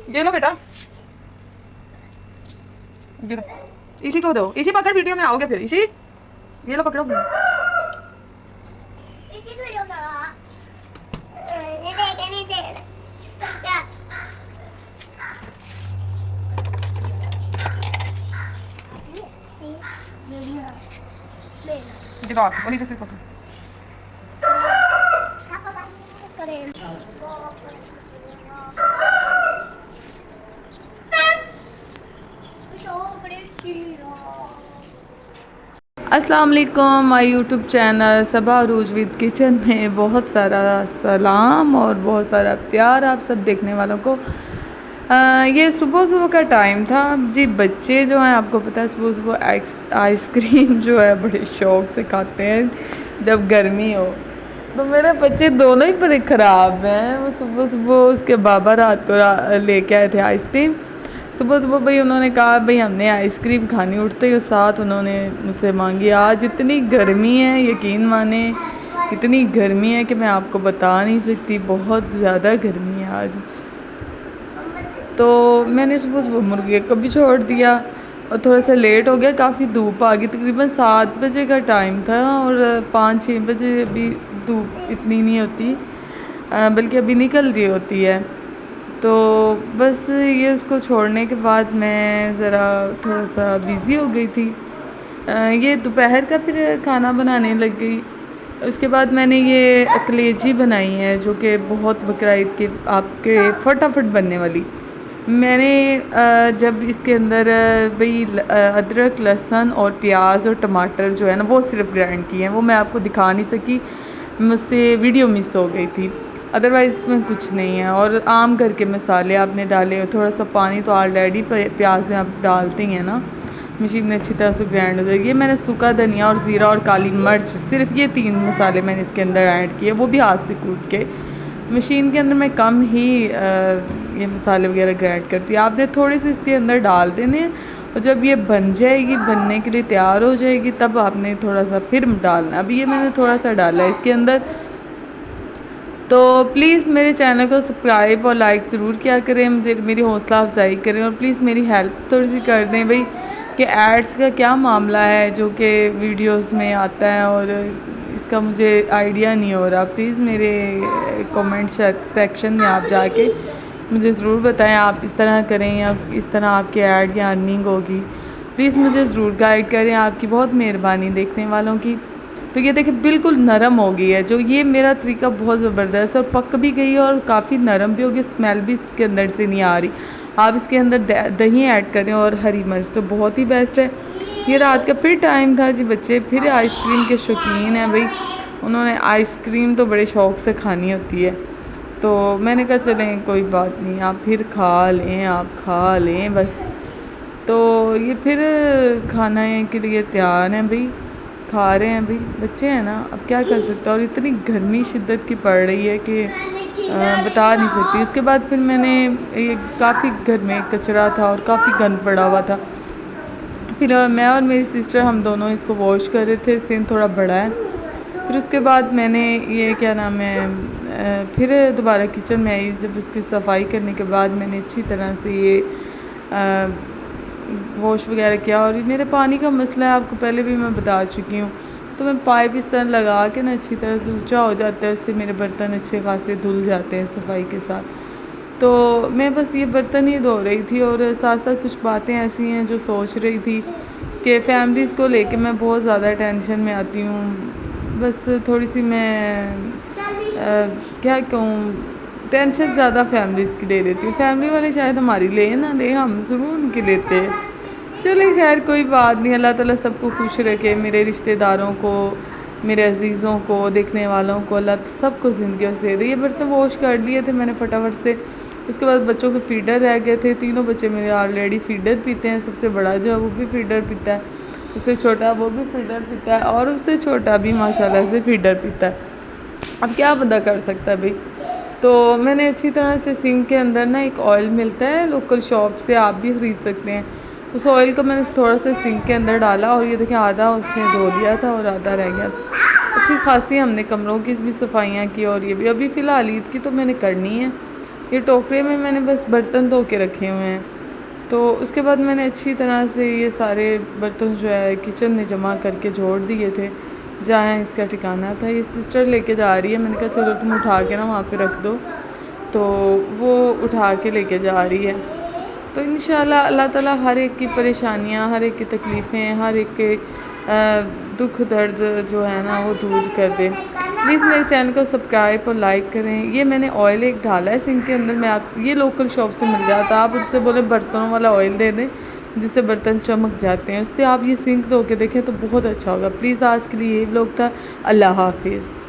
ये लो बेटा, ये लो। इसी को दो, इसी पकड़, वीडियो में आओगे फिर। इसी ये लो पकड़ो। ये लो आप, और नीचे से पकड़ो। अस्सलाम वालेकुम, my YouTube channel Saba Arooj with kitchen में बहुत सारा सलाम और बहुत सारा प्यार आप सब देखने वालों को। ये सुबह सुबह का टाइम था जी। बच्चे जो हैं, आपको पता है, सुबह सुबह आइसक्रीम जो है बड़े शौक़ से खाते हैं जब गर्मी हो। तो मेरे बच्चे दोनों ही बड़े ख़राब हैं। वो सुबह सुबह उसके बाबा रात को लेके आए थे आइसक्रीम। सुबह सुबह भाई उन्होंने कहा भाई हमने आइसक्रीम खानी। उठते ही साथ उन्होंने मुझसे मांगी। आज इतनी गर्मी है, यकीन माने इतनी गर्मी है कि मैं आपको बता नहीं सकती, बहुत ज़्यादा गर्मी है आज। तो मैंने सुबह सुबह मुर्गे को भी छोड़ दिया और थोड़ा सा लेट हो गया, काफ़ी धूप आ गई। तकरीबन 7 बजे का टाइम था और 5-6 बजे अभी धूप इतनी नहीं होती, बल्कि अभी निकल रही होती है। तो बस ये उसको छोड़ने के बाद मैं ज़रा थोड़ा सा बिज़ी हो गई थी। ये दोपहर का फिर खाना बनाने लग गई। उसके बाद मैंने ये कलेजी बनाई है जो कि बहुत बकरीद के आपके फटाफट बनने वाली। मैंने जब इसके अंदर भाई अदरक, लहसुन और प्याज और टमाटर जो है ना वो सिर्फ ग्राइंड किए हैं। वो मैं आपको दिखा नहीं सकी, मुझसे वीडियो मिस हो गई थी। अदरवाइज़ इसमें कुछ नहीं है। और आम करके मसाले आपने डाले, थोड़ा सा पानी तो ऑलरेडी प्याज में आप डालते ही हैं ना, मशीन में अच्छी तरह से ग्राइंड हो जाएगी। मैंने सूखा धनिया और ज़ीरा और काली मिर्च, सिर्फ ये 3 मसाले मैंने इसके अंदर ऐड किए, वो भी हाथ से कूट के। मशीन के अंदर मैं कम ही ये मसाले वगैरह ग्राइंड करती है। आपने थोड़े से इसके अंदर डाल देने हैं और जब ये बन जाएगी, बनने के लिए तैयार हो जाएगी, तब आपने थोड़ा सा फिर डालना। अभी ये मैंने थोड़ा सा डाला है इसके अंदर। तो प्लीज़ मेरे चैनल को सब्सक्राइब और लाइक ज़रूर किया करें, मुझे मेरी हौसला अफजाई करें और प्लीज़ मेरी हेल्प थोड़ी सी कर दें भाई कि एड्स का क्या मामला है जो कि वीडियोस में आता है और इसका मुझे आइडिया नहीं हो रहा। प्लीज़ मेरे कमेंट सेक्शन में आप जाके मुझे ज़रूर बताएं, आप इस तरह करें या इस तरह आपके ऐड या अर्निंग होगी। प्लीज़ मुझे ज़रूर गाइड करें, आपकी बहुत मेहरबानी देखने वालों की। तो ये देखिए बिल्कुल नरम हो गई है। जो ये मेरा तरीका बहुत ज़बरदस्त और पक भी गई है और काफ़ी नरम भी होगी, स्मेल भी इसके अंदर से नहीं आ रही। आप इसके अंदर दही ऐड करें और हरी मिर्च, तो बहुत ही बेस्ट है। ये रात का फिर टाइम था जी। बच्चे फिर आइसक्रीम के शौकीन हैं भाई, उन्होंने आइसक्रीम तो बड़े शौक़ से खानी होती है। तो मैंने कहा चलें कोई बात नहीं, आप फिर खा लें, आप खा लें बस। तो ये फिर खाने के लिए तैयार हैं भाई, खा रहे हैं भाई। बच्चे हैं ना, अब क्या कर सकते हैं। और इतनी गर्मी शिद्दत की पड़ रही है कि बता नहीं सकती। उसके बाद फिर मैंने ये काफ़ी घर में कचरा था और काफ़ी गंद पड़ा हुआ था। फिर मैं और मेरी सिस्टर हम दोनों इसको वॉश कर रहे थे, सिंक थोड़ा बड़ा है। फिर उसके बाद मैंने ये क्या नाम है, फिर दोबारा किचन में आई। जब उसकी सफाई करने के बाद मैंने अच्छी तरह से ये वॉश वगैरह किया। और ये मेरे पानी का मसला है, आपको पहले भी मैं बता चुकी हूँ। तो मैं पाइप इस तरह लगा के ना अच्छी तरह से ऊंचा हो जाता है, उससे मेरे बर्तन अच्छे खासे धुल जाते हैं सफाई के साथ। तो मैं बस ये बर्तन ही धो रही थी और साथ साथ कुछ बातें ऐसी हैं जो सोच रही थी कि फ़ैमिलीज़ को लेके मैं बहुत ज़्यादा टेंशन में आती हूँ। बस थोड़ी सी मैं क्या कहूँ, टेंशन ज़्यादा फैमिलीज़ की ले लेती हूँ। फैमिली वाले शायद हमारी ले ना ले, हम ज़रूर उनकी लेते हैं। चलिए खैर कोई बात नहीं, अल्लाह ताला सबको खुश रखे। मेरे रिश्तेदारों को, मेरे अजीज़ों को, देखने वालों को अल्लाह सबको ज़िंदगी से दे। ये बर्तन वॉश कर लिए थे मैंने फटाफट से। उसके बाद बच्चों के फ़ीडर रह गए थे। तीनों बच्चे मेरे ऑलरेडी फ़ीडर पीते हैं। सबसे बड़ा जो है वो भी फ़ीडर पीता है, उससे छोटा वो भी फ़ीडर पीता है और उससे छोटा भी माशाल्लाह से फ़ीडर पीता है। अब क्या बंदा कर सकता है भाई। तो मैंने अच्छी तरह से सिंक के अंदर ना एक ऑयल मिलता है लोकल शॉप से, आप भी ख़रीद सकते हैं। उस ऑयल को मैंने थोड़ा सा सिंक के अंदर डाला और ये देखिए आधा उसने धो लिया था और आधा रह गया। अच्छी खासी हमने कमरों की भी सफाइयाँ की और ये भी अभी फ़िलहाल ईद की तो मैंने करनी है। ये टोकरे में मैंने बस बर्तन धो के रखे हुए हैं। तो उसके बाद मैंने अच्छी तरह से ये सारे बर्तन जो है किचन में जमा करके जोड़ दिए थे जहाँ इसका ठिकाना था। ये सिस्टर लेके जा रही है, मैंने कहा चलो तुम उठा के ना वहाँ पे रख दो, तो वो उठा के लेके जा रही है। तो इंशाल्लाह अल्लाह ताला हर एक की परेशानियाँ, हर एक की तकलीफ़ें, हर एक के दुख दर्द जो है ना वो दूर कर दे। प्लीज़ मेरे चैनल को सब्सक्राइब और लाइक करें। ये मैंने ऑयल एक डाला है सिंक के अंदर, मैं आप ये लोकल शॉप से मिल जाता है, आप उनसे बोले बर्तनों वाला ऑयल दे दें जिससे बर्तन चमक जाते हैं, उससे आप ये सिंक धो के देखें तो बहुत अच्छा होगा। प्लीज़ आज के लिए ये व्लॉग था। अल्लाह हाफिज़।